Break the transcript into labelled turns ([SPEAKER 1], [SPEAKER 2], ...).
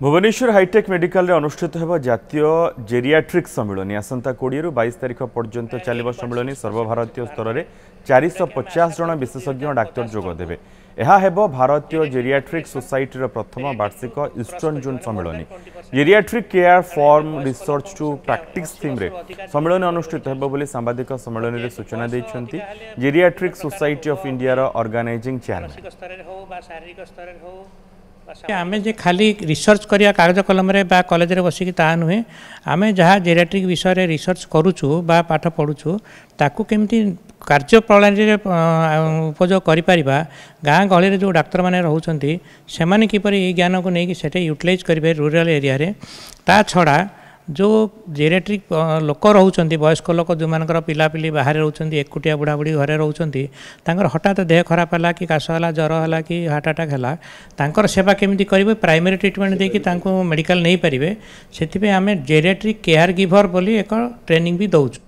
[SPEAKER 1] Bhubaneswar hitech medical रे अनुष्ठित हेबो जातीय जेरियाट्रिक सम्मेलनी आसंता 20 रु 22 तारिख पर्यंत चलिबो सम्मेलनी सर्वभारतीय स्तर में 450 जन विशेषज्ञ डाक्तर जोग देबे। एहा हेबो भारतीय जेरियाट्रिक सोसाइटी रो प्रथम वार्षिक ईस्टर्न जोन सम्मेलनी। Geriatric care from research to practice theme रे सम्मेलन अनुष्ठित हेबो बोली सांबादिक सम्मेलन रे सूचना दैछंती जेरियाट्रिक सोसाइटी ऑफ इंडिया रो ऑर्गेनाइजिंग चेयरमैन।
[SPEAKER 2] आमे जे खाली रिसर्च करिया कागज कलम रे बा कॉलेज रे बसिकी ता नुहे आमे जहाँ जेरियाट्रिक विषय रे रिसर्च करूछु बा पाठ पढुछु ताकू केमती कार्य प्रणाली रे उपयोग करि परिबा गाँ गहली रे जो डाक्तर माने रहउछंती सेमाने किपरि ज्ञान को नेकी सेटे यूटिलाइज करिवे रूरल एरिया रे। ता छड़ा जो जेरियाट्रिक लोक रोचंती वयस्क लोक जो मानकर पिलापिली बाहर रोचंती एकुटिया बुढ़ा बुढ़ी घरे रोचंती तांकर हठात देह खराब है कि काश है ज्वर है कि हार्ट अटैक है तांकर सेवा केमिति करिवे प्राइमरी ट्रीटमेंट देकी तांको मेडिकल नहीं पारिबे। सेथिबे आमे जेरियाट्रिक केयर गिवर बोली एक ट्रेनिंग भी दउछु।